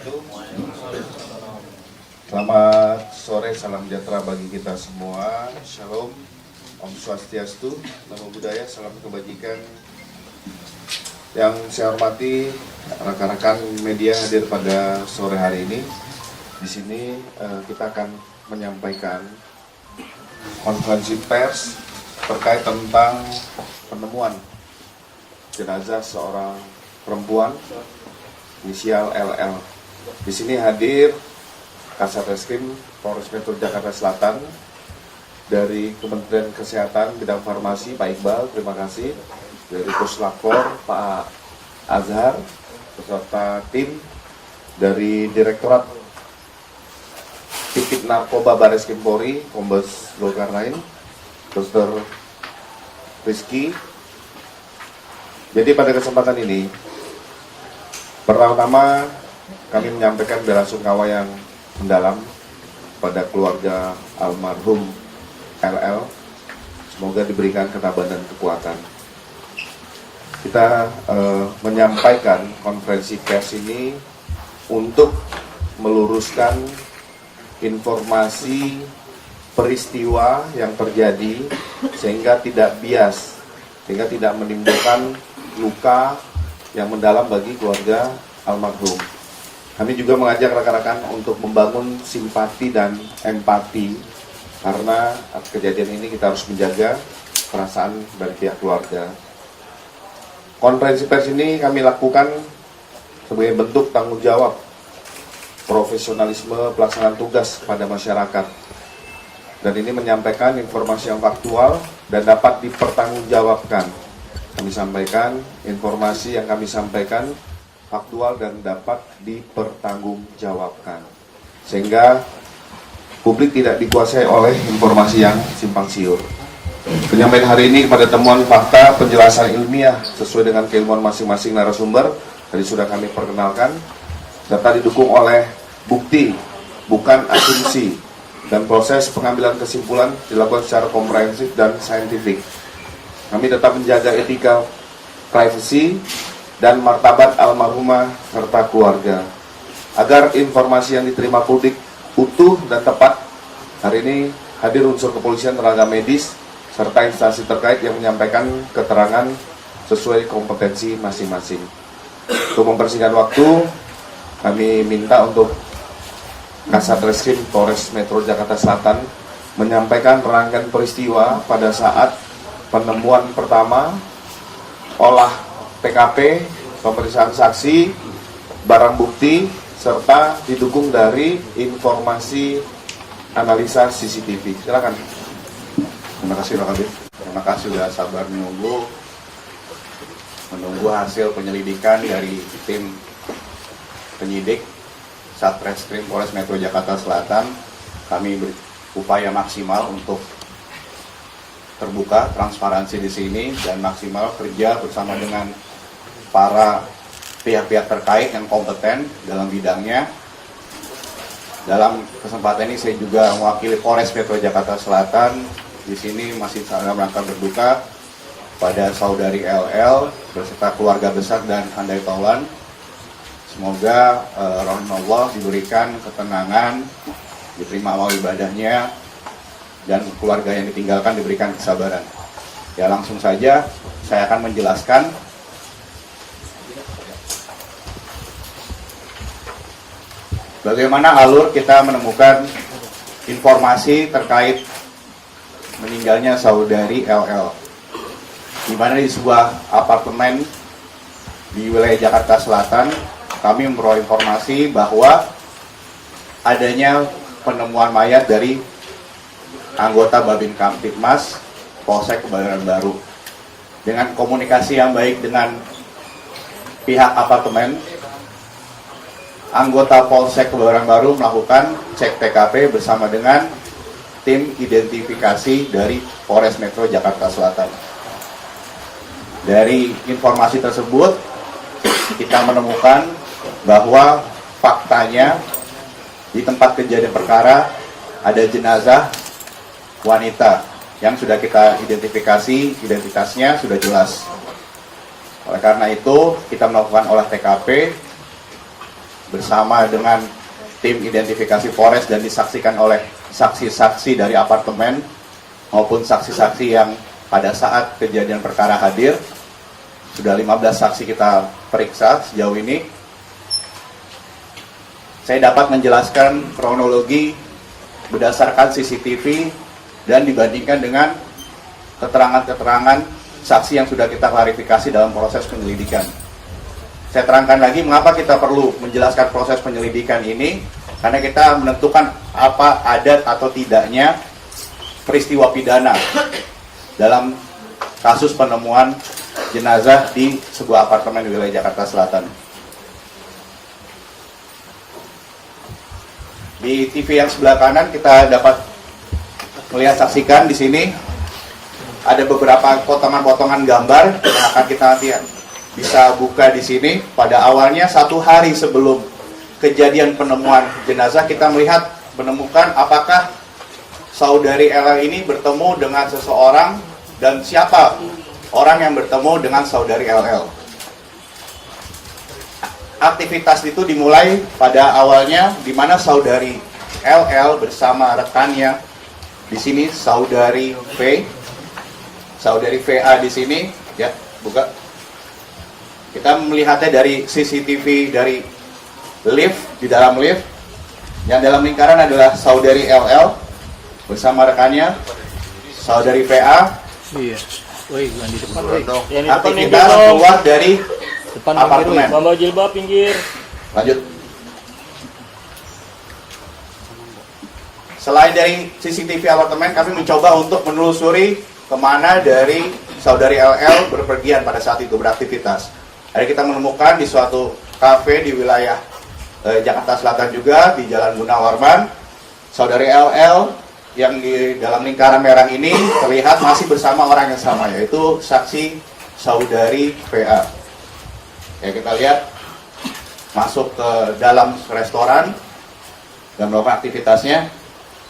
wabarakatuh. Selamat sore, salam sejahtera bagi kita semua. Shalom, Om Swastiastu, Namo Buddhaya, salam kebajikan. Yang saya hormati rekan-rekan media hadir pada sore hari ini. Di sini kita akan menyampaikan konferensi pers terkait tentang penemuan jenazah seorang perempuan inisial LL. Di sini hadir Kasat Reskrim Polres Metro Jakarta Selatan dari Kementerian Kesehatan bidang farmasi Pak Iqbal, terima kasih. Dari Puslapor Pak Azhar beserta tim dari Direktorat Tipik Narkoba Bareskrim Polri Kombes Zulkarnain, Dr. Rizky. Jadi pada kesempatan ini pertama kami menyampaikan belasungkawa yang mendalam pada keluarga almarhum LL. Semoga diberikan ketabahan dan kekuatan. Kita menyampaikan konferensi pers ini untuk meluruskan informasi peristiwa yang terjadi sehingga tidak bias, sehingga tidak menimbulkan luka yang mendalam bagi keluarga almarhum. Kami juga mengajak rekan-rekan untuk membangun simpati dan empati karena kejadian ini kita harus menjaga perasaan dari pihak keluarga. Konferensi pers ini kami lakukan sebagai bentuk tanggung jawab profesionalisme pelaksanaan tugas kepada masyarakat. Dan ini menyampaikan informasi yang faktual dan dapat dipertanggungjawabkan. Kami sampaikan informasi yang kami sampaikan faktual dan dapat dipertanggungjawabkan, sehingga publik tidak dikuasai oleh informasi yang simpang siur. Penyampaian hari ini kepada temuan fakta penjelasan ilmiah sesuai dengan keilmuan masing-masing narasumber tadi sudah kami perkenalkan, serta didukung oleh bukti, bukan asumsi, dan proses pengambilan kesimpulan dilakukan secara komprehensif dan saintifik. Kami tetap menjaga etika, privasi, dan martabat almarhumah serta keluarga. Agar informasi yang diterima publik utuh dan tepat, hari ini hadir unsur kepolisian, tenaga medis, serta instansi terkait yang menyampaikan keterangan sesuai kompetensi masing-masing. Untuk mempersingkat waktu, kami minta untuk Kasat Reskrim Polres Metro Jakarta Selatan menyampaikan rangkaian peristiwa pada saat penemuan pertama, olah TKP, pemeriksaan saksi, barang bukti, serta didukung dari informasi analisa CCTV. Silakan. Terima kasih Pak Kabit. Terima kasih sudah sabar menunggu hasil penyelidikan dari tim penyidik Satreskrim Polres Metro Jakarta Selatan. Kami berupaya maksimal untuk terbuka, transparansi di sini, dan maksimal kerja bersama dengan para pihak-pihak terkait yang kompeten dalam bidangnya. Dalam kesempatan ini saya juga mewakili Polres Metro Jakarta Selatan. Di sini masih dalam rangka berduka pada saudari LL beserta keluarga besar dan handai taulan. Semoga rahmatullah diberikan ketenangan, diterima amal ibadahnya, dan keluarga yang ditinggalkan diberikan kesabaran. Ya, langsung saja saya akan menjelaskan bagaimana alur kita menemukan informasi terkait meninggalnya saudari LL, di mana di sebuah apartemen di wilayah Jakarta Selatan kami memperoleh informasi bahwa adanya penemuan mayat dari anggota Babin Kamtibmas Polsek Kebayoran Baru. Dengan komunikasi yang baik dengan pihak apartemen, anggota Polsek Kebayoran Baru melakukan cek TKP bersama dengan tim identifikasi dari Polres Metro Jakarta Selatan. Dari informasi tersebut, kita menemukan bahwa faktanya di tempat kejadian perkara ada jenazah wanita yang sudah kita identifikasi, identitasnya sudah jelas. Oleh karena itu, kita melakukan olah TKP bersama dengan tim identifikasi Polres dan disaksikan oleh saksi-saksi dari apartemen maupun saksi-saksi yang pada saat kejadian perkara hadir. Sudah 15 saksi kita periksa sejauh ini. Saya dapat menjelaskan kronologi berdasarkan CCTV dan dibandingkan dengan keterangan-keterangan saksi yang sudah kita klarifikasi dalam proses penyelidikan. Saya terangkan lagi mengapa kita perlu menjelaskan proses penyelidikan ini, karena kita menentukan apa ada atau tidaknya peristiwa pidana dalam kasus penemuan jenazah di sebuah apartemen di wilayah Jakarta Selatan. Di TV yang sebelah kanan kita dapat melihat, saksikan di sini ada beberapa potongan-potongan gambar yang akan kita nanti bisa buka di sini. Pada awalnya 1 hari sebelum kejadian penemuan jenazah kita menemukan apakah saudari LL ini bertemu dengan seseorang dan siapa orang yang bertemu dengan saudari LL. Aktivitas itu dimulai pada awalnya di mana saudari LL bersama rekannya di sini saudari VA di sini ya, buka. Kita melihatnya dari CCTV dari lift, di dalam lift. Yang dalam lingkaran adalah saudari LL bersama rekannya saudari VA. Iya. Woi, yang di depan, woi. Aktivitas keluar dari Depan apartemen. Bawa jilbab pinggir. Lanjut. Selain dari CCTV apartemen, kami mencoba untuk menelusuri kemana dari saudari LL berpergian pada saat itu beraktivitas. Akhirnya kita menemukan di suatu kafe di wilayah Jakarta Selatan juga, di Jalan Gunawarman, saudari LL yang di dalam lingkaran merah ini terlihat masih bersama orang yang sama, yaitu saksi saudari VA. Ya, kita lihat masuk ke dalam restoran dan melakukan aktivitasnya.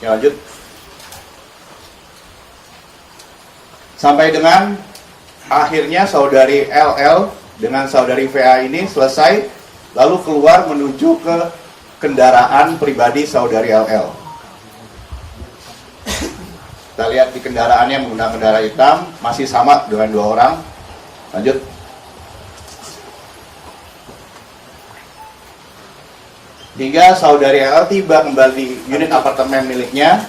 Ya, lanjut. Sampai dengan akhirnya saudari LL dengan saudari VA ini selesai, lalu keluar menuju ke kendaraan pribadi saudari LL. Kita lihat di kendaraannya menggunakan kendaraan hitam, masih sama dengan 2 orang. Lanjut. Hingga saudari LL tiba kembali di unit apartemen miliknya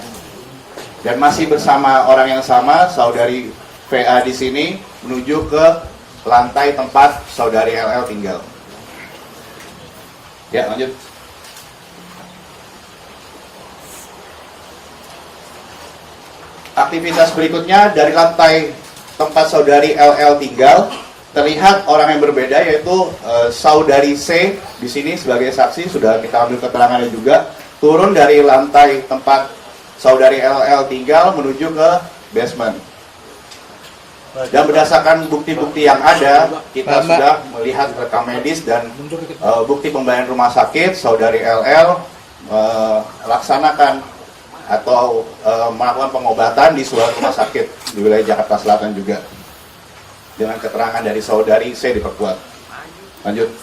dan masih bersama orang yang sama, saudari VA di sini menuju ke lantai tempat saudari LL tinggal. Ya, lanjut. Aktivitas berikutnya dari lantai tempat saudari LL tinggal terlihat orang yang berbeda, yaitu saudari C di sini sebagai saksi, sudah kita ambil keterangannya juga, turun dari lantai tempat saudari LL tinggal menuju ke basement. Dan berdasarkan bukti-bukti yang ada, kita sudah melihat rekam medis dan bukti pembayaran rumah sakit. Saudari LL laksanakan atau melakukan pengobatan di suatu rumah sakit di wilayah Jakarta Selatan juga. Dengan keterangan dari saudari C diperkuat. Lanjut.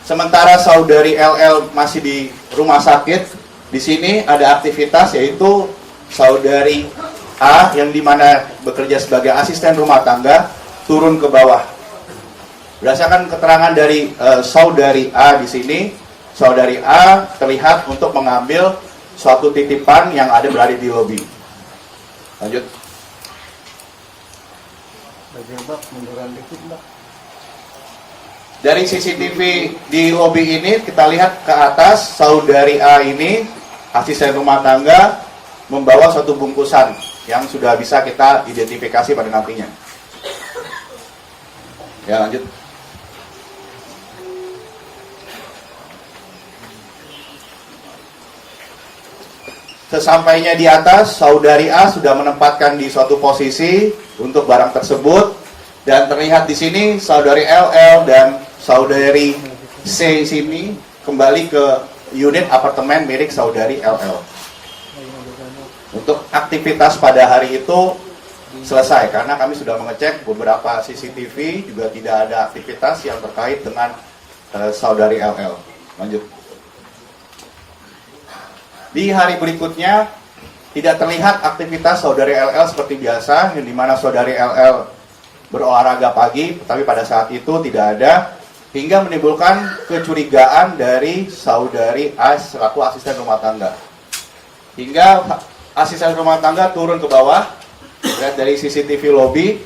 Sementara saudari LL masih di rumah sakit, di sini ada aktivitas yaitu saudari A yang dimana bekerja sebagai asisten rumah tangga turun ke bawah. Berdasarkan keterangan dari saudari A di sini, saudari A terlihat untuk mengambil suatu titipan yang berada di lobi. Lanjut. Dari CCTV di lobi ini kita lihat ke atas, saudari A ini asisten rumah tangga membawa suatu bungkusan yang sudah bisa kita identifikasi pada nantinya. Ya, lanjut. Sesampainya di atas, saudari A sudah menempatkan di suatu posisi untuk barang tersebut, dan terlihat di sini saudari LL dan saudari C sini kembali ke unit apartemen milik saudari LL. Untuk aktivitas pada hari itu selesai karena kami sudah mengecek beberapa CCTV, juga tidak ada aktivitas yang terkait dengan saudari LL. Lanjut. Di hari berikutnya tidak terlihat aktivitas saudari LL seperti biasa, di mana saudari LL berolahraga pagi, tapi pada saat itu tidak ada, hingga menimbulkan kecurigaan dari saudari A selaku asisten rumah tangga. Hingga asisten rumah tangga turun ke bawah, lihat dari CCTV lobby.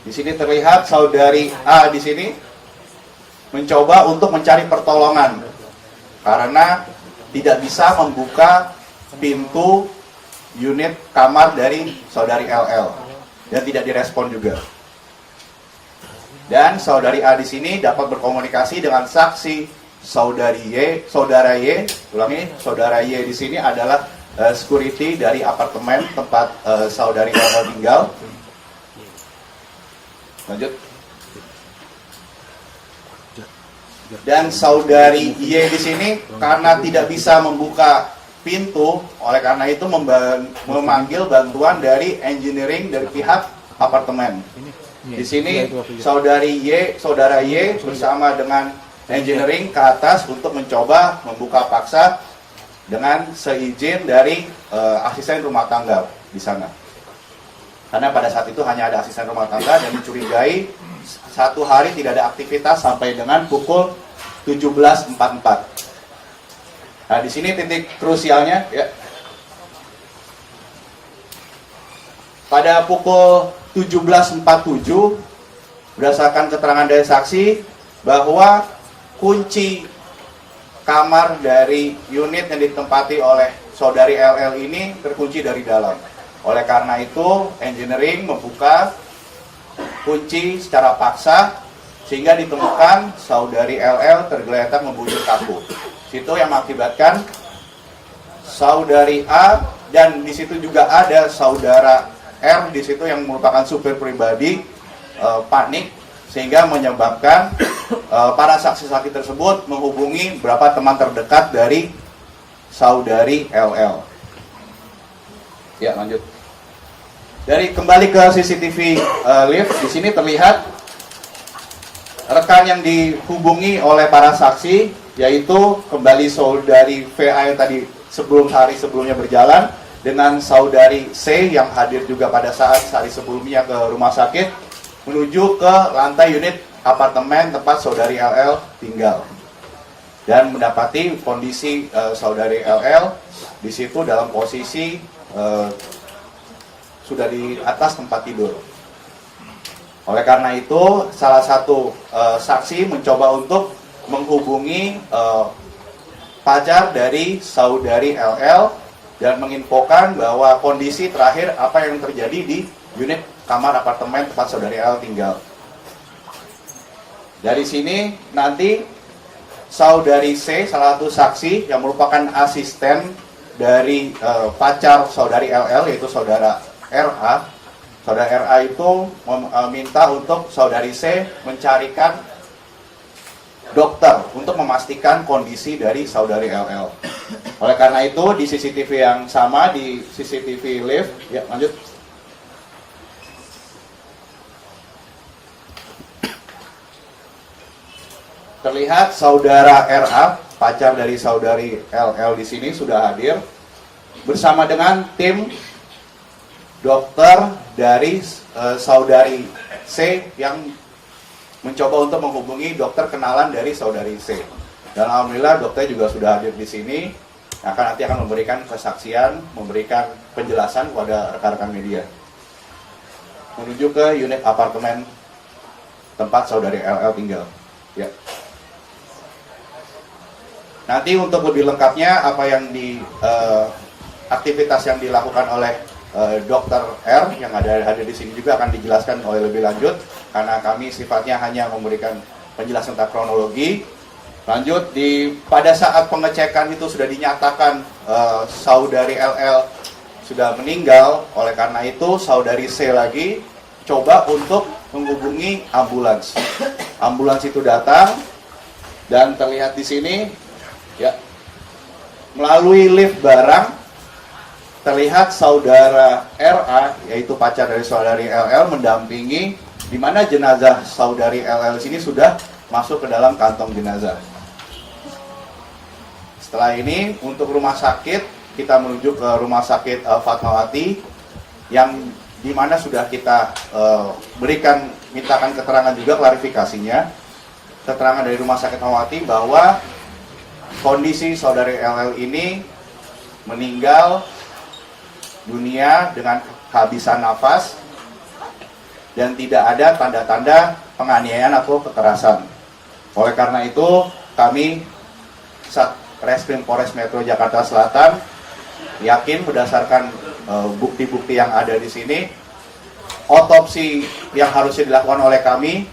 Di sini terlihat saudari A di sini mencoba untuk mencari pertolongan karena tidak bisa membuka pintu unit kamar dari saudari LL dan tidak direspon juga. Dan saudari A di sini dapat berkomunikasi dengan saksi saudari Y, saudara Y. Ulangi, saudara Y di sini adalah security dari apartemen tempat saudari LL tinggal. Lanjut. Dan saudari Y di sini karena tidak bisa membuka pintu, oleh karena itu memanggil bantuan dari engineering dari pihak apartemen. Di sini saudari Y, saudara Y bersama dengan engineering ke atas untuk mencoba membuka paksa dengan seizin dari asisten rumah tangga di sana. Karena pada saat itu hanya ada asisten rumah tangga dan dicurigai satu hari tidak ada aktivitas sampai dengan pukul 17.44. Nah, di sini titik krusialnya ya. Pada pukul 17.47 berdasarkan keterangan dari saksi bahwa kunci kamar dari unit yang ditempati oleh saudari LL ini terkunci dari dalam. Oleh karena itu, engineering membuka kunci secara paksa sehingga ditemukan saudari LL tergeletak membujur kaku. Situ yang mengakibatkan saudari A dan di situ juga ada saudara R di situ yang merupakan supir pribadi panik sehingga menyebabkan para saksi-saksi tersebut menghubungi beberapa teman terdekat dari saudari LL. Ya, lanjut. Dari kembali ke CCTV lift, di sini terlihat rekan yang dihubungi oleh para saksi, yaitu kembali saudari VA yang tadi hari sebelumnya berjalan dengan saudari C yang hadir juga pada saat hari sebelumnya ke rumah sakit menuju ke lantai unit apartemen tempat saudari LL tinggal dan mendapati kondisi saudari LL di situ dalam posisi sudah di atas tempat tidur. Oleh karena itu, salah satu saksi mencoba untuk menghubungi pacar dari saudari LL dan menginfokan bahwa kondisi terakhir apa yang terjadi di unit kamar apartemen tempat saudari LL tinggal. Dari sini nanti saudari C, salah satu saksi yang merupakan asisten dari pacar saudari LL yaitu saudara RA. Saudara RA itu meminta untuk saudari C mencarikan dokter untuk memastikan kondisi dari saudari LL. Oleh karena itu di CCTV yang sama, di CCTV lift, ya lanjut. Terlihat saudara RA, pacar dari saudari LL di sini sudah hadir bersama dengan tim dokter dari saudari C yang mencoba untuk menghubungi dokter kenalan dari saudari C. Dan alhamdulillah dokter juga sudah hadir di sini, nanti akan memberikan kesaksian, memberikan penjelasan kepada rekan-rekan media. Menuju ke unit apartemen tempat saudari LL tinggal. Ya. Nanti untuk lebih lengkapnya apa yang aktivitas yang dilakukan oleh Dokter R yang hadir di sini juga akan dijelaskan oleh lebih lanjut karena kami sifatnya hanya memberikan penjelasan tentang kronologi. Lanjut pada saat pengecekan itu sudah dinyatakan saudari LL sudah meninggal, oleh karena itu saudari C lagi coba untuk menghubungi ambulans. Ambulans itu datang dan terlihat di sini ya melalui lift barang terlihat saudara RA, yaitu pacar dari saudari LL, mendampingi di mana jenazah saudari LL sini sudah masuk ke dalam kantong jenazah. Setelah ini untuk rumah sakit, kita menuju ke rumah sakit Fatmawati yang di mana sudah kita mintakan keterangan juga klarifikasinya. Keterangan dari rumah sakit Fatmawati bahwa kondisi saudari LL ini meninggal dunia dengan kehabisan nafas dan tidak ada tanda-tanda penganiayaan atau kekerasan. Oleh karena itu, kami Satreskrim Polres Metro Jakarta Selatan yakin berdasarkan bukti-bukti yang ada di sini, otopsi yang harusnya dilakukan oleh kami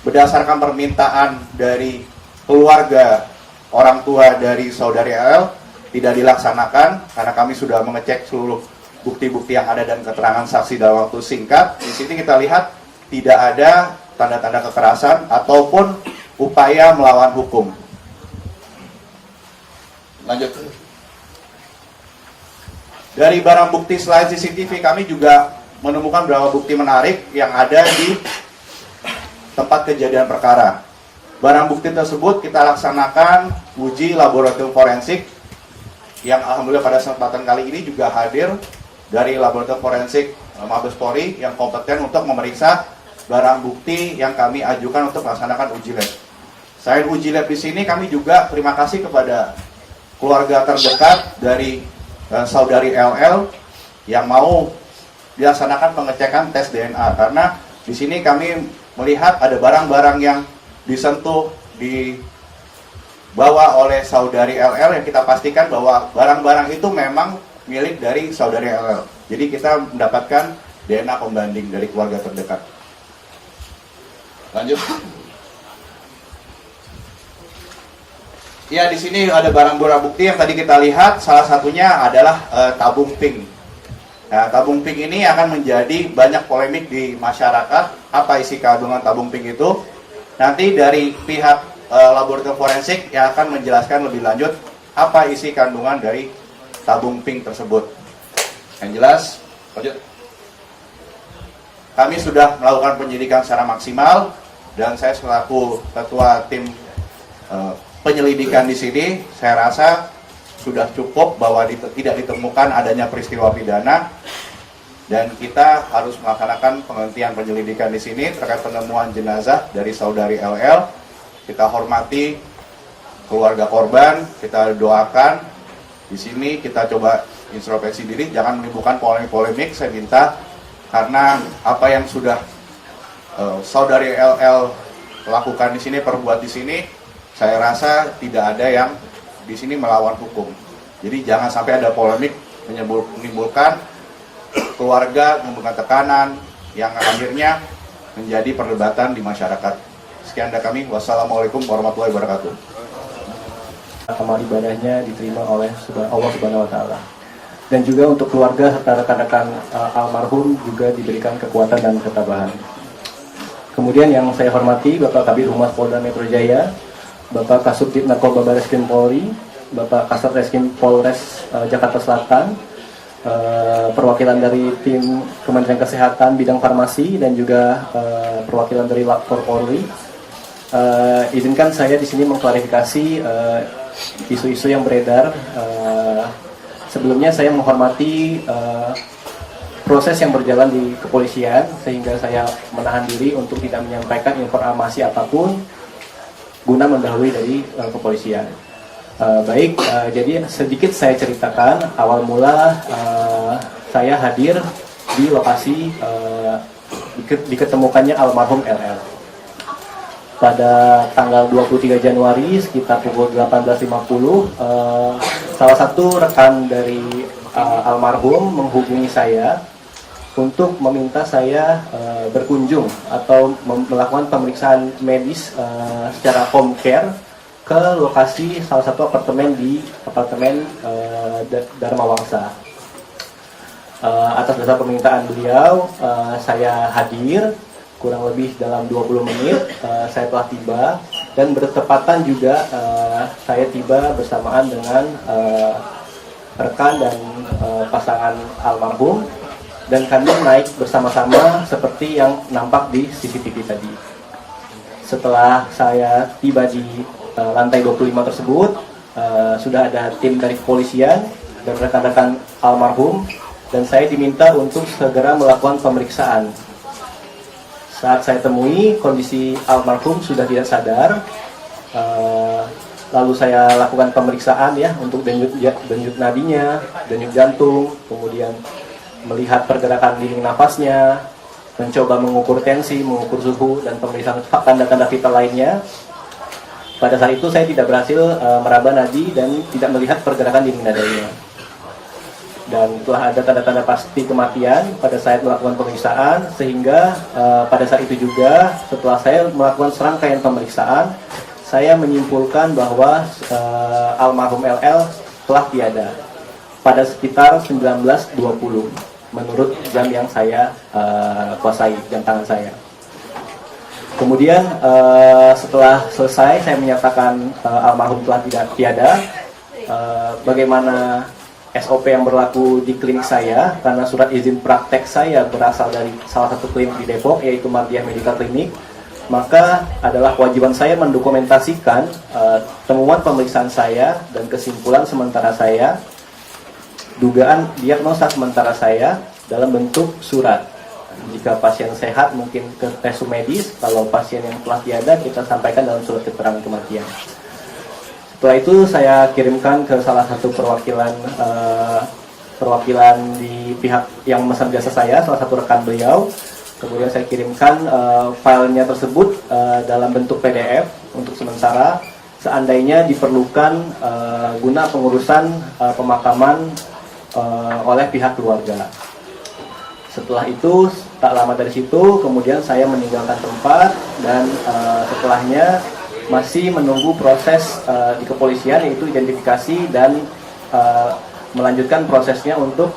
berdasarkan permintaan dari keluarga orang tua dari saudari LL tidak dilaksanakan karena kami sudah mengecek seluruh bukti-bukti yang ada dan keterangan saksi dalam waktu singkat. Di sini kita lihat tidak ada tanda-tanda kekerasan ataupun upaya melawan hukum. Lanjut. Dari barang bukti selain CCTV, kami juga menemukan beberapa bukti menarik yang ada di tempat kejadian perkara. Barang bukti tersebut kita laksanakan uji laboratorium forensik yang alhamdulillah pada kesempatan kali ini juga hadir dari laboratorium forensik Mabes Polri yang kompeten untuk memeriksa barang bukti yang kami ajukan untuk melaksanakan uji lab. Selain uji lab di sini, kami juga terima kasih kepada keluarga terdekat dari saudari LL yang mau dilaksanakan pengecekan tes DNA karena di sini kami melihat ada barang-barang yang disentuh, dibawa oleh saudari LL yang kita pastikan bahwa barang-barang itu memang milik dari saudari LL. Jadi kita mendapatkan DNA pembanding dari keluarga terdekat. Lanjut. Ya, di sini ada barang-barang bukti yang tadi kita lihat, salah satunya adalah tabung pink. Nah, tabung pink ini akan menjadi banyak polemik di masyarakat. Apa isi kandungan tabung pink itu? Nanti dari pihak laboratorium forensik yang akan menjelaskan lebih lanjut apa isi kandungan dari tabung pink tersebut. Yang jelas, lanjut. Kami sudah melakukan penyidikan secara maksimal dan saya selaku ketua tim penyelidikan di sini, saya rasa sudah cukup bahwa tidak ditemukan adanya peristiwa pidana dan kita harus melaksanakan penghentian penyelidikan di sini terkait penemuan jenazah dari saudari LL. Kita hormati keluarga korban, kita doakan. Di sini kita coba introspeksi diri, jangan menimbulkan polemik-polemik. Saya minta karena apa yang sudah saudari LL lakukan di sini, perbuat di sini, saya rasa tidak ada yang di sini melawan hukum. Jadi jangan sampai ada polemik menimbulkan keluarga, menimbulkan tekanan yang akhirnya menjadi perdebatan di masyarakat. Sekian dari kami. Wassalamualaikum warahmatullahi wabarakatuh. Amal ibadahnya diterima oleh Allah Subhanahu wa Ta'ala. Dan juga untuk keluarga serta rekan-rekan almarhum juga diberikan kekuatan dan ketabahan. Kemudian yang saya hormati Bapak Kabid Humas Polda Metro Jaya, Bapak Kasubdit Narkoba Bareskrim Polri, Bapak Kasat Reskrim Polres Jakarta Selatan, perwakilan dari tim Kementerian Kesehatan bidang farmasi dan juga perwakilan dari Lapor Polri. Izinkan saya di sini mengklarifikasi isu-isu yang beredar. Sebelumnya saya menghormati proses yang berjalan di kepolisian sehingga saya menahan diri untuk tidak menyampaikan informasi apapun guna mendahului dari kepolisian. Jadi sedikit saya ceritakan awal mula saya hadir di lokasi diketemukannya almarhum LL. Pada tanggal 23 Januari sekitar pukul 18.50 salah satu rekan dari almarhum menghubungi saya untuk meminta saya berkunjung atau melakukan pemeriksaan medis secara home care ke lokasi salah satu apartemen di apartemen Dharma Wangsa. Atas dasar permintaan beliau, saya hadir kurang lebih dalam 20 menit. Saya telah tiba dan bertepatan juga saya tiba bersamaan dengan rekan dan pasangan almarhum, dan kami naik bersama-sama seperti yang nampak di CCTV tadi. Setelah saya tiba di lantai 25 tersebut, sudah ada tim dari kepolisian dan rekan-rekan almarhum, dan saya diminta untuk segera melakukan pemeriksaan. Saat saya temui, kondisi almarhum sudah tidak sadar. Lalu saya lakukan pemeriksaan ya untuk denyut nadinya, denyut jantung, kemudian melihat pergerakan dinding napasnya, mencoba mengukur tensi, mengukur suhu, dan pemeriksaan tanda-tanda vital lainnya. Pada saat itu saya tidak berhasil meraba nadi dan tidak melihat pergerakan dinding dadanya. Dan telah ada tanda-tanda pasti kematian pada saat melakukan pemeriksaan, sehingga pada saat itu juga setelah saya melakukan serangkaian pemeriksaan, saya menyimpulkan bahwa almarhum LL telah tiada pada sekitar 19.20 menurut jam yang saya kuasai, jam tangan saya. Kemudian setelah selesai saya menyatakan almarhum telah tidak tiada, bagaimana SOP yang berlaku di klinik saya, karena surat izin praktek saya berasal dari salah satu klinik di Depok, yaitu Mardiah Medical Clinic, maka adalah kewajiban saya mendokumentasikan temuan pemeriksaan saya dan kesimpulan sementara saya, dugaan diagnosa sementara saya dalam bentuk surat. Jika pasien sehat mungkin ke tes medis, kalau pasien yang telah tiada kita sampaikan dalam surat keterangan kematian. Setelah itu saya kirimkan ke salah satu perwakilan di pihak yang memesan jasa saya, salah satu rekan beliau. Kemudian saya kirimkan filenya tersebut dalam bentuk PDF untuk sementara, seandainya diperlukan guna pengurusan pemakaman oleh pihak keluarga. Setelah itu, tak lama dari situ, kemudian saya meninggalkan tempat dan setelahnya masih menunggu proses di kepolisian, yaitu identifikasi dan melanjutkan prosesnya untuk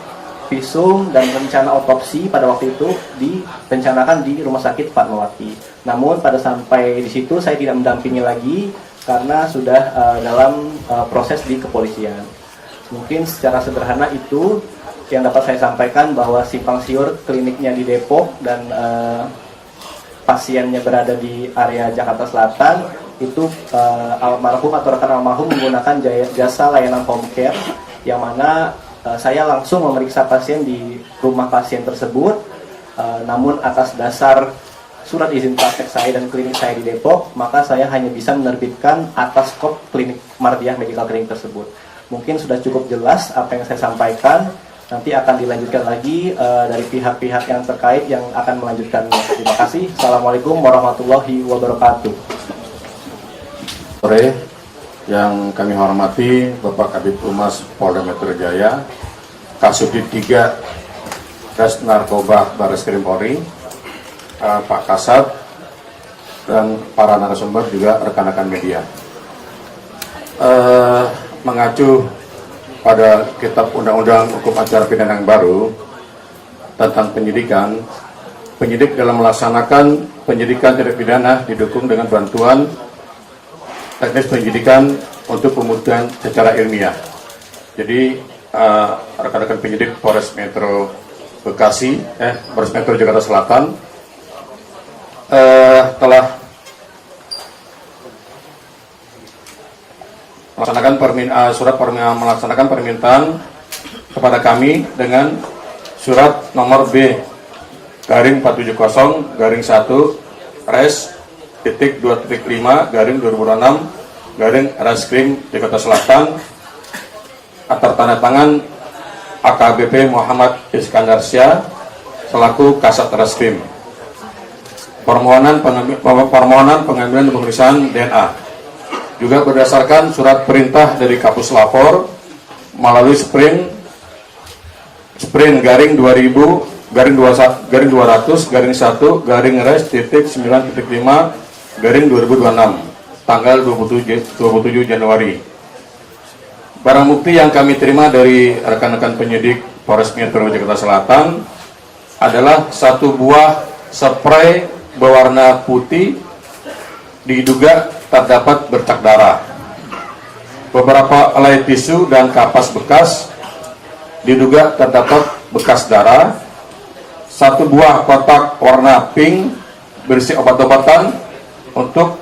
visum dan rencana otopsi pada waktu itu direncanakan di Rumah Sakit Fatmawati. Namun pada sampai di situ saya tidak mendampingi lagi karena sudah dalam proses di kepolisian. Mungkin secara sederhana itu yang dapat saya sampaikan, bahwa simpang siur kliniknya di Depok dan pasiennya berada di area Jakarta Selatan, itu almarhum atau rekan almarhum menggunakan jasa layanan home care, yang mana saya langsung memeriksa pasien di rumah pasien tersebut, namun atas dasar surat izin praktek saya dan klinik saya di Depok, maka saya hanya bisa menerbitkan atas kop klinik Mardiah Medical Clinic tersebut. Mungkin sudah cukup jelas apa yang saya sampaikan, nanti akan dilanjutkan lagi dari pihak-pihak yang terkait yang akan melanjutkannya. Terima kasih. Assalamualaikum warahmatullahi wabarakatuh. Sore, yang kami hormati Bapak Kabid Humas Polda Metro Jaya, Kasubdit 3 Res Narkoba Barreskrim Polri, Pak Kasat, dan para narasumber juga rekan-rekan media. Mengacu pada Kitab Undang-Undang Hukum Acara Pidana yang baru tentang penyidikan, penyidik dalam melaksanakan penyidikan tindak pidana didukung dengan bantuan teknis penyidikan untuk pembuktian secara ilmiah. Jadi rekan-rekan penyidik Polres Metro Bekasi, Polres Metro Jakarta Selatan telah melaksanakan permintaan kepada kami dengan surat nomor B/470/1 Res titik 2.5/2006 Jakarta Selatan atas tanda tangan AKBP Muhammad Iskandar Syah selaku Kasat Reskrim. Permohonan pengambilan pemeriksaan DNA juga berdasarkan surat perintah dari Kapus Lapor melalui Sprint garing 2000 garing 200 garing 1 garing Res titik 9.5 garing 2026 tanggal 27 Januari. Barang bukti yang kami terima dari rekan-rekan penyidik Polres Metro Jakarta Selatan adalah satu buah spray berwarna putih diduga terdapat bercak darah, beberapa helai tisu dan kapas bekas diduga terdapat bekas darah, 1 buah kotak warna pink berisi obat-obatan untuk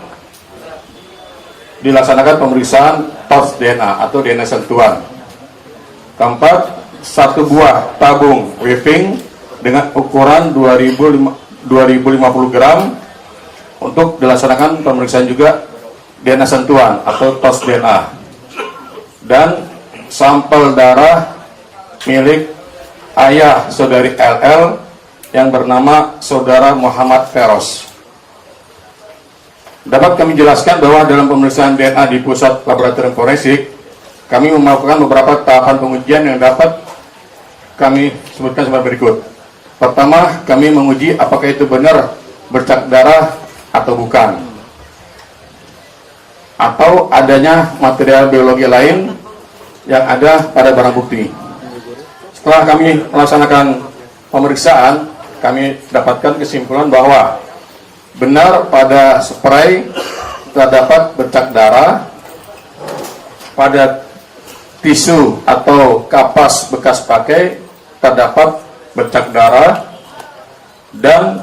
dilaksanakan pemeriksaan tos DNA atau DNA sentuhan. Keempat, 1 buah tabung weaving dengan ukuran 2050 gram untuk dilaksanakan pemeriksaan juga DNA sentuhan atau tos DNA. Dan sampel darah milik ayah saudari LL yang bernama saudara Muhammad Feros. Dapat kami jelaskan bahwa dalam pemeriksaan DNA di pusat laboratorium forensik, kami melakukan beberapa tahapan pengujian yang dapat kami sebutkan sebagai berikut. Pertama, kami menguji apakah itu benar bercak darah atau bukan, atau adanya material biologi lain yang ada pada barang bukti. Setelah kami melaksanakan pemeriksaan, kami dapatkan kesimpulan bahwa benar pada spray terdapat bercak darah, pada tisu atau kapas bekas pakai terdapat bercak darah, dan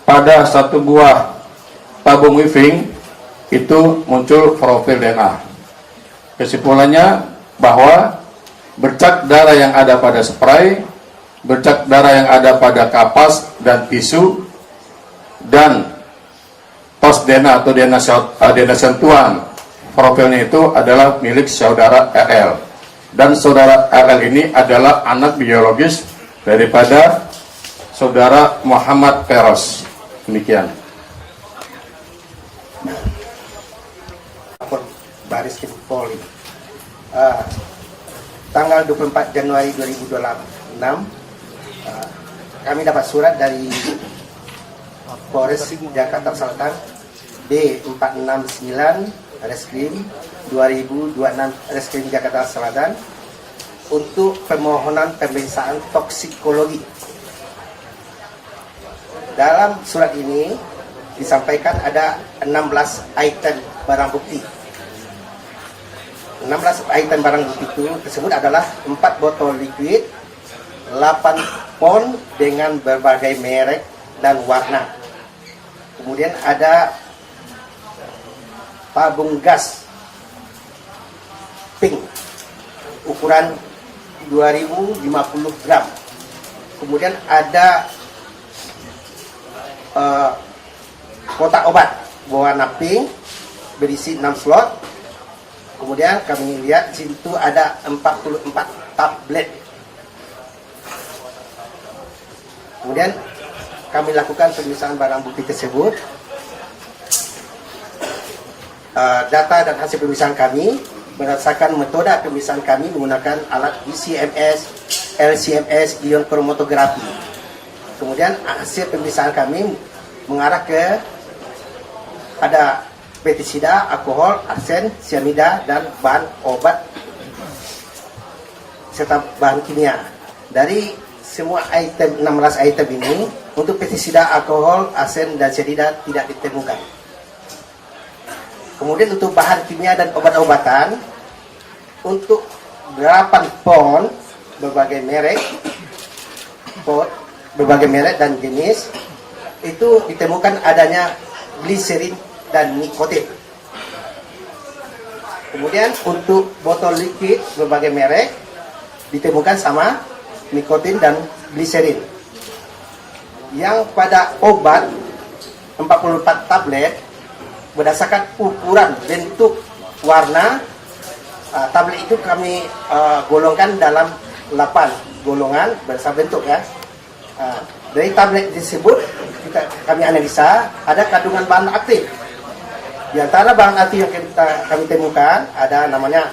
pada 1 buah tabung weaving itu muncul profil DNA. Kesimpulannya bahwa bercak darah yang ada pada spray, bercak darah yang ada pada kapas dan tisu, dan tos DNA atau DNA sentuhan profilnya itu adalah milik saudara RL. Dan saudara RL ini adalah anak biologis daripada saudara Muhammad Feros. Demikian. Baris Krim Polri. Tanggal 24 Januari 2026 kami dapat surat dari Polres Jakarta Selatan B469 Reskrim 2026 Reskrim Jakarta Selatan untuk permohonan pemeriksaan toksikologi. Dalam surat ini disampaikan ada 16 item barang bukti. 16 item barang bukti itu tersebut adalah 4 botol liquid, 8 pon dengan berbagai merek dan warna. Kemudian ada tabung gas pink ukuran 2050 gram. Kemudian ada kotak obat berwarna pink berisi 6 slot. Kemudian kami lihat di situ ada 44 tablet. Kemudian kami lakukan pemeriksaan barang bukti tersebut. Data dan hasil pemeriksaan kami berdasarkan metode pemeriksaan kami menggunakan alat ICMS, LCMS, ion kromatografi. Kemudian hasil pemeriksaan kami mengarah ke ada pestisida, alkohol, arsen, sianida, dan bahan obat serta bahan kimia. Dari semua item 16 item ini, untuk pestisida, alkohol, arsen, dan sianida tidak ditemukan. Kemudian untuk bahan kimia dan obat-obatan, untuk 8 pon berbagai merek, dan jenis, itu ditemukan adanya gliserin dan nikotin. Kemudian untuk botol liquid berbagai merek ditemukan sama nikotin dan gliserin. Yang pada obat 44 tablet berdasarkan ukuran, bentuk, warna, tablet itu kami golongkan dalam 8 golongan berdasarkan bentuk ya. Dari tablet tersebut kami analisa ada kandungan bahan aktif. Di antara bahan aktif yang kami temukan ada namanya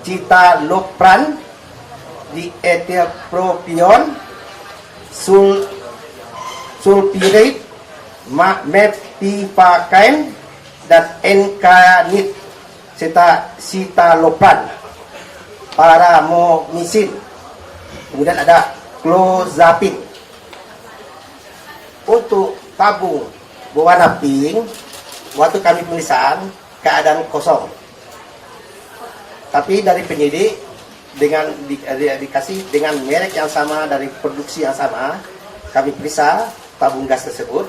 citalopram, diethylpropion, sulfirate, methylpakain, dan enkanit, serta citalopram, paramomisin. Kemudian ada clozapine. Untuk tabung berwarna pink, waktu kami pemeriksaan keadaan kosong. Tapi dari penyidik dikasih dengan merek yang sama dari produksi yang sama. Kami periksa tabung gas tersebut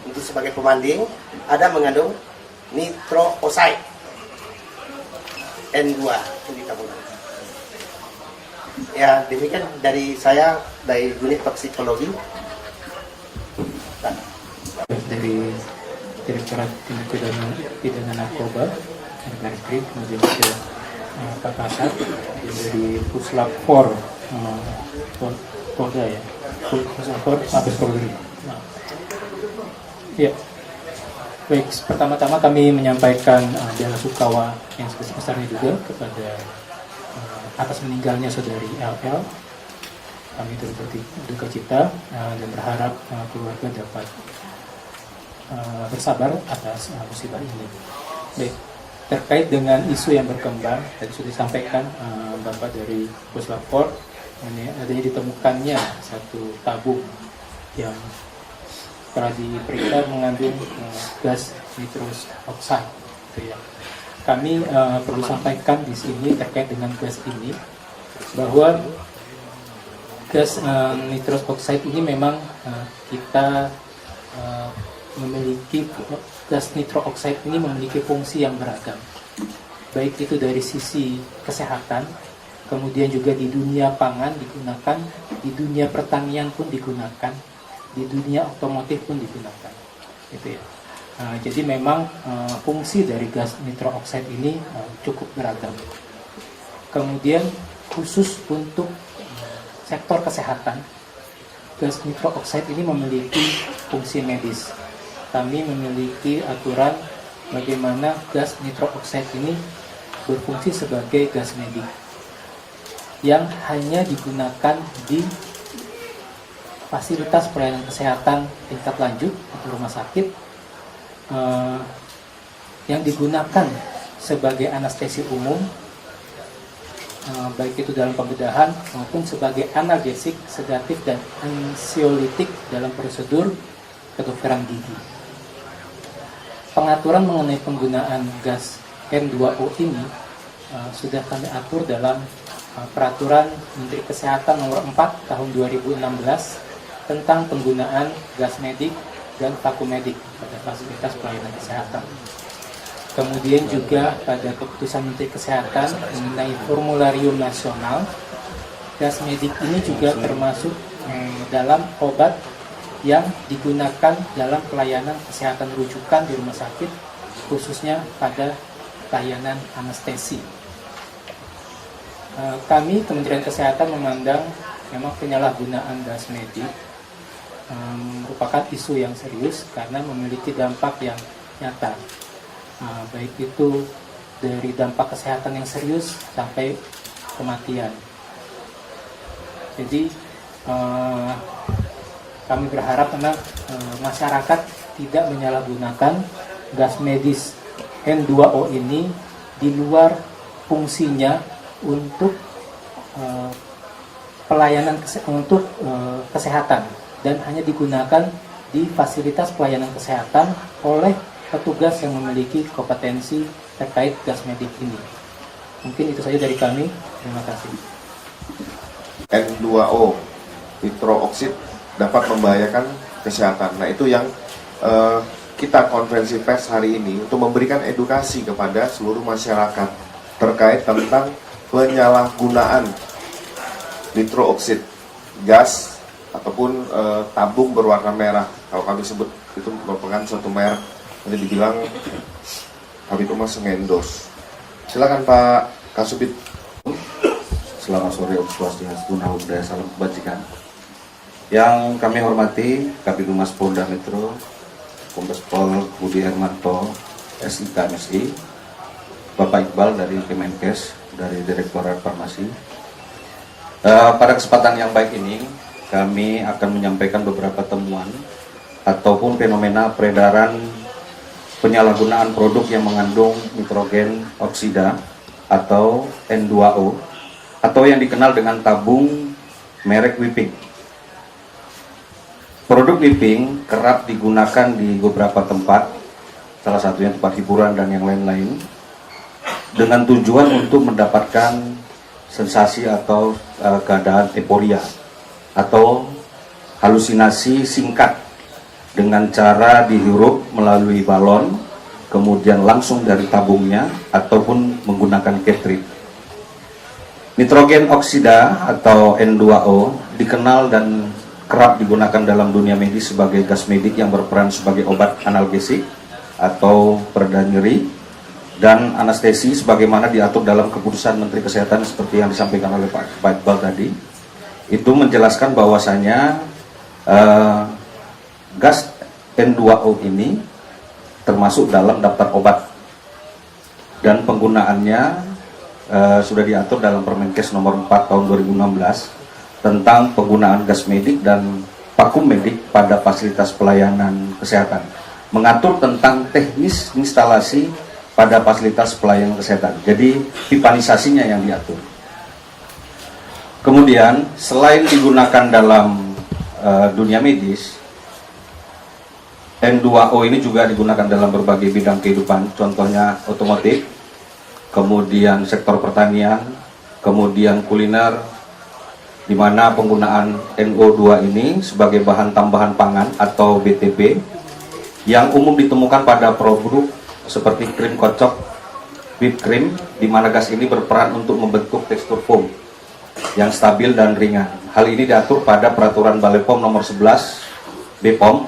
untuk sebagai pembanding ada mengandung nitro oxide N2 di tabung. Ya, demikian dari saya dari unit toksikologi. Dari Direktorat Tindak Pidana Narkoba, Barreskrim, kemudian juga Pak Kasat dari Puslap 4 Polda ya, Puslap 4 Mabes Polri. Ya, baik. Pertama-tama kami menyampaikan bela sungkawa yang sebesar-besarnya juga kepada atas meninggalnya saudari LL. Kami turut berduka cita dan berharap keluarga dapat bersabar atas musibah ini. Baik, terkait dengan isu yang berkembang tadi sudah disampaikan Bapak dari Puslapor, ini adanya ditemukannya satu tabung yang telah diperiksa mengandung gas nitrous oxide. Gitu ya. Kami perlu sampaikan di sini terkait dengan gas ini bahwa gas nitrous oxide ini memang kita memiliki gas nitro oxide ini memiliki fungsi yang beragam, baik itu dari sisi kesehatan, kemudian juga di dunia pangan digunakan, di dunia pertanian pun digunakan, di dunia otomotif pun digunakan, gitu ya. Jadi memang fungsi dari gas nitro oxide ini cukup beragam. Kemudian khusus untuk sektor kesehatan, gas nitro oxide ini memiliki fungsi medis. Kami memiliki aturan bagaimana gas nitro oxide ini berfungsi sebagai gas medik yang hanya digunakan di fasilitas pelayanan kesehatan tingkat lanjut atau rumah sakit, yang digunakan sebagai anestesi umum, baik itu dalam pembedahan maupun sebagai analgesik, sedatif, dan ansiolitik dalam prosedur kedokteran gigi. Pengaturan mengenai penggunaan gas N2O ini sudah kami atur dalam Peraturan Menteri Kesehatan Nomor 4 Tahun 2016 tentang penggunaan gas medik dan vakumedik pada fasilitas pelayanan kesehatan. Kemudian juga pada keputusan Menteri Kesehatan mengenai formularium nasional, gas medik ini juga termasuk dalam obat yang digunakan dalam pelayanan kesehatan rujukan di rumah sakit, khususnya pada layanan anestesi. Kami Kementerian Kesehatan memandang memang penyalahgunaan gas medik merupakan isu yang serius karena memiliki dampak yang nyata, baik itu dari dampak kesehatan yang serius sampai kematian. Jadi kami berharap memang masyarakat tidak menyalahgunakan gas medis N2O ini di luar fungsinya untuk pelayanan untuk kesehatan, dan hanya digunakan di fasilitas pelayanan kesehatan oleh petugas yang memiliki kompetensi terkait gas medik ini. Mungkin itu saja dari kami. Terima kasih. N2O, nitro oxide, dapat membahayakan kesehatan. Nah, itu yang kita konferensi pers hari ini untuk memberikan edukasi kepada seluruh masyarakat terkait tentang penyalahgunaan nitro oxide, gas ataupun tabung berwarna merah. Kalau kami sebut itu merupakan suatu merek, nanti dibilang Habib Umas mengendos. Silakan Pak Kasubit. Selamat sore, Om Swastiastu, Namo Buddhaya, salam kebajikan. Yang kami hormati Kabid Humas Polda Metro, Kombes Pol Budi Hermanto, SIK MSI, Bapak Iqbal dari Kemenkes, dari Direktorat Farmasi. Pada kesempatan yang baik ini, kami akan menyampaikan beberapa temuan ataupun fenomena peredaran penyalahgunaan produk yang mengandung nitrogen oksida atau N2O, atau yang dikenal dengan tabung merek Whipping. Produk Whipping kerap digunakan di beberapa tempat, salah satunya tempat hiburan dan yang lain-lain, dengan tujuan untuk mendapatkan sensasi atau keadaan euforia atau halusinasi singkat dengan cara dihirup melalui balon, kemudian langsung dari tabungnya ataupun menggunakan catering. Nitrogen oksida atau N2O dikenal dan kerap digunakan dalam dunia medis sebagai gas medik yang berperan sebagai obat analgesik atau pereda nyeri dan anestesi sebagaimana diatur dalam keputusan Menteri Kesehatan seperti yang disampaikan oleh Pak Iqbal tadi. Itu menjelaskan bahwasanya gas N2O ini termasuk dalam daftar obat dan penggunaannya sudah diatur dalam Permenkes nomor 4 tahun 2016 tentang penggunaan gas medik dan vakum medik pada fasilitas pelayanan kesehatan, mengatur tentang teknis instalasi pada fasilitas pelayanan kesehatan. Jadi pipanisasinya yang diatur. Kemudian selain digunakan dalam dunia medis, N2O ini juga digunakan dalam berbagai bidang kehidupan, contohnya otomotif, kemudian sektor pertanian, kemudian kuliner, di mana penggunaan NO2 ini sebagai bahan tambahan pangan atau BTP yang umum ditemukan pada produk seperti krim kocok, whipped cream, di mana gas ini berperan untuk membentuk tekstur foam yang stabil dan ringan. Hal ini diatur pada Peraturan Balai POM nomor 11 BPOM,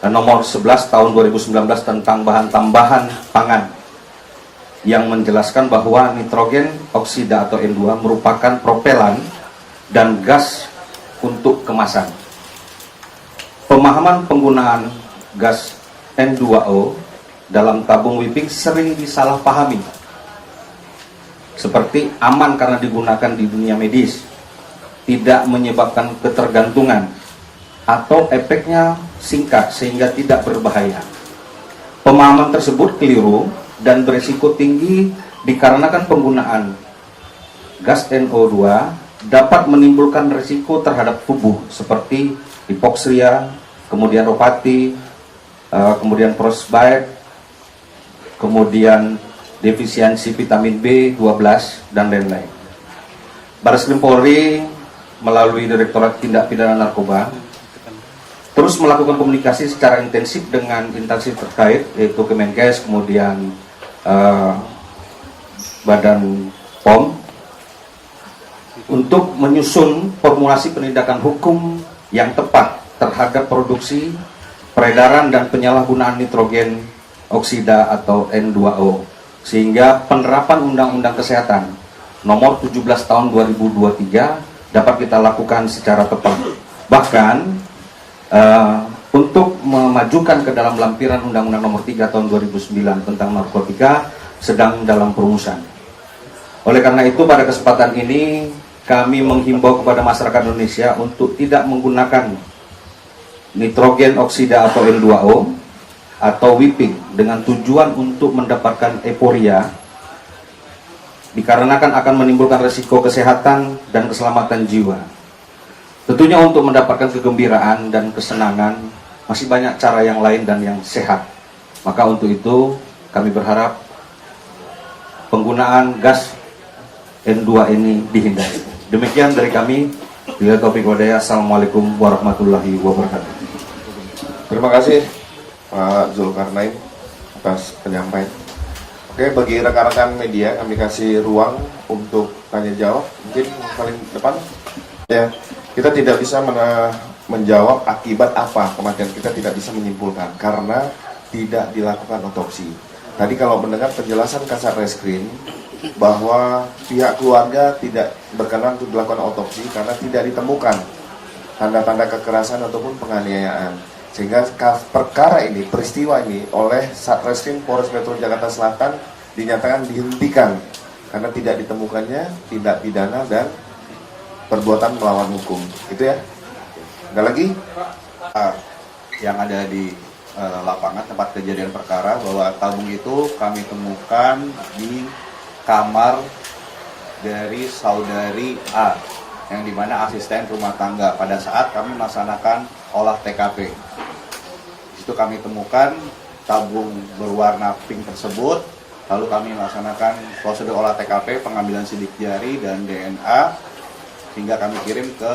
nomor 11 tahun 2019 tentang bahan tambahan pangan yang menjelaskan bahwa nitrogen oksida atau N2 merupakan propelan dan gas untuk kemasan. Pemahaman penggunaan gas N2O dalam tabung whipping sering disalahpahami, seperti aman karena digunakan di dunia medis, tidak menyebabkan ketergantungan, atau efeknya singkat sehingga tidak berbahaya. Pemahaman tersebut keliru dan berisiko tinggi dikarenakan penggunaan gas NO2 dapat menimbulkan risiko terhadap tubuh seperti hipoksia, kemudian ropati, kemudian frostbite, kemudian defisiensi vitamin B12 dan lain-lain. Bareskrim Polri melalui Direktorat Tindak Pidana Narkoba terus melakukan komunikasi secara intensif dengan instansi terkait, yaitu Kemenkes, kemudian Badan POM, untuk menyusun formulasi penindakan hukum yang tepat terhadap produksi, peredaran dan penyalahgunaan nitrogen oksida atau N2O, sehingga penerapan Undang-Undang Kesehatan nomor 17 tahun 2023 dapat kita lakukan secara tepat. Bahkan untuk memajukan ke dalam lampiran Undang-Undang nomor 3 tahun 2009 tentang narkotika sedang dalam perumusan. Oleh karena itu pada kesempatan ini kami menghimbau kepada masyarakat Indonesia untuk tidak menggunakan nitrogen oksida atau N2O atau whipping dengan tujuan untuk mendapatkan euforia, dikarenakan akan menimbulkan risiko kesehatan dan keselamatan jiwa. Tentunya untuk mendapatkan kegembiraan dan kesenangan masih banyak cara yang lain dan yang sehat. Maka untuk itu kami berharap penggunaan gas N2 ini dihindari. Demikian dari kami. Bila taufiq walhidayah. Assalamualaikum warahmatullahi wabarakatuh. Terima kasih Pak Zulkarnain atas penyampaian. Oke, bagi rekan-rekan media kami kasih ruang untuk tanya jawab. Mungkin paling depan. Ya, kita tidak bisa menjawab akibat apa kematian, kita tidak bisa menyimpulkan karena tidak dilakukan otopsi. Tadi kalau mendengar penjelasan Kasat Reskrim bahwa pihak keluarga tidak berkenan untuk dilakukan otopsi karena tidak ditemukan tanda-tanda kekerasan ataupun penganiayaan, sehingga perkara ini, peristiwa ini oleh Satreskrim Polres Metro Jakarta Selatan dinyatakan dihentikan karena tidak ditemukannya tindak pidana dan perbuatan melawan hukum. Itu ya. Ada lagi? Yang ada di lapangan tempat kejadian perkara, bahwa tabung itu kami temukan di kamar dari saudari A, yang dimana asisten rumah tangga pada saat kami melaksanakan olah TKP. Di situ kami temukan tabung berwarna pink tersebut Lalu kami melaksanakan prosedur olah TKP, pengambilan sidik jari dan DNA, hingga kami kirim ke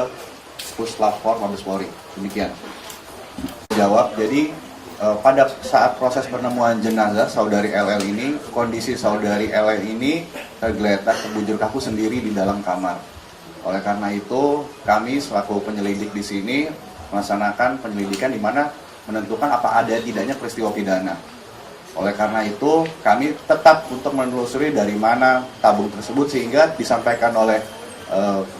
Puslapor Mabes Polri. Demikian. Jawab, jadi pada saat proses penemuan jenazah saudari LL ini, kondisi saudari LL ini tergeletak terbujur kaku sendiri di dalam kamar. Oleh karena itu, kami selaku penyelidik di sini melaksanakan penyelidikan di mana menentukan apa ada tidaknya peristiwa pidana. Oleh karena itu, kami tetap untuk menelusuri dari mana tabung tersebut, sehingga disampaikan oleh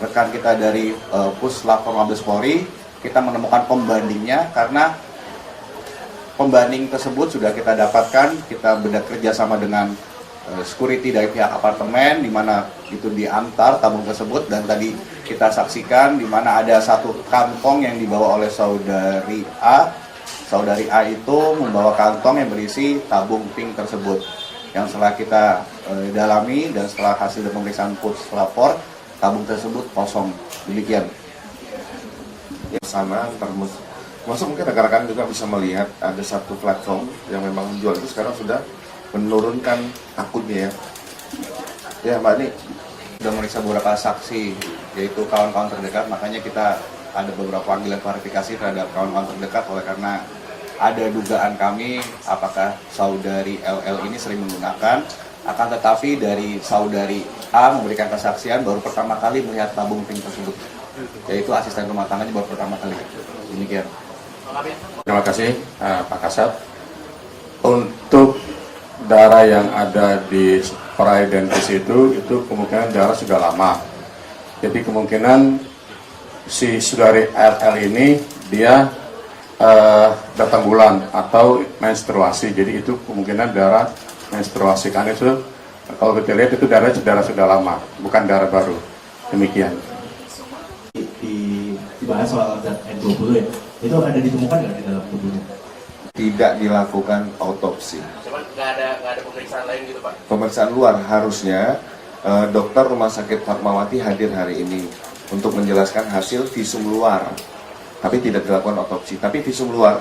rekan kita dari Puslapor Mabes Polri, kita menemukan pembandingnya, karena pembanding tersebut sudah kita dapatkan, kita bekerja sama dengan security dari pihak apartemen, di mana itu diantar tabung tersebut, dan tadi kita saksikan di mana ada satu kantong yang dibawa oleh saudari A. Saudari A itu membawa kantong yang berisi tabung pink tersebut, yang setelah kita dalami dan setelah hasil pemeriksaan Puslapor, tabung tersebut kosong. Demikian. Sana termasuk mungkin rekan-rekan juga bisa melihat ada satu platform yang memang menjual itu sekarang sudah menurunkan akunnya ya. Ya Mbak Ani, Sudah meriksa beberapa saksi, yaitu kawan-kawan terdekat, makanya kita ada beberapa panggilan klarifikasi terhadap kawan-kawan terdekat, oleh karena ada dugaan kami apakah saudari LL ini sering menggunakan, akan tetapi dari saudari A memberikan kesaksian baru pertama kali melihat tabung pink tersebut, yaitu asisten rumah tangganya baru pertama kali. Demikian. Terima kasih Pak Kasat. Untuk darah yang ada di pra-identitas itu kemungkinan darah sudah lama. Jadi kemungkinan si saudari LL ini dia datang bulan atau menstruasi. Jadi itu kemungkinan darah menstruasi. Karena itu kalau kita lihat itu darah sudah lama, bukan darah baru. Demikian. Dibahas soal zat N20 ya, itu ada ditemukan nggak di dalam tubuhnya? tidak dilakukan autopsi. Cuman nggak ada pemeriksaan lain gitu Pak? Pemeriksaan luar harusnya dokter Rumah Sakit Fatmawati hadir hari ini untuk menjelaskan hasil visum luar, tapi tidak dilakukan autopsi. Tapi visum luar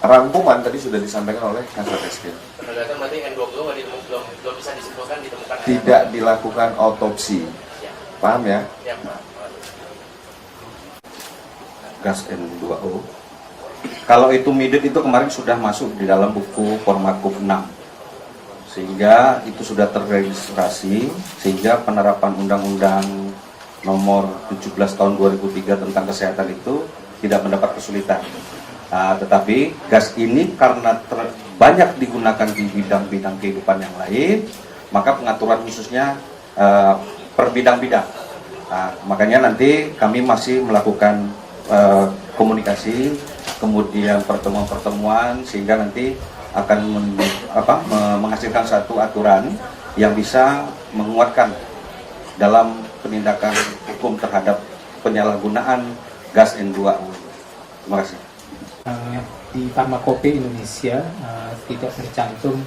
rangkuman tadi sudah disampaikan oleh Kasat Reskrim. Penegasan berarti N20 belum bisa disimpulkan ditemukan. Tidak dilakukan autopsi. Ya. Paham ya? Ya Pak. Gas N2O. Kalau itu midit itu kemarin sudah masuk di dalam buku Formakup 6. Sehingga itu sudah terregistrasi, sehingga penerapan Undang-Undang nomor 17 tahun 2003 tentang kesehatan itu tidak mendapat kesulitan. Tetapi gas ini karena banyak digunakan di bidang-bidang kehidupan yang lain, maka pengaturan khususnya per bidang-bidang. Makanya nanti kami masih melakukan komunikasi, kemudian pertemuan-pertemuan, sehingga nanti akan menghasilkan satu aturan yang bisa menguatkan dalam penindakan hukum terhadap penyalahgunaan gas N2O. Terima kasih. Di Farmakope Indonesia tidak tercantum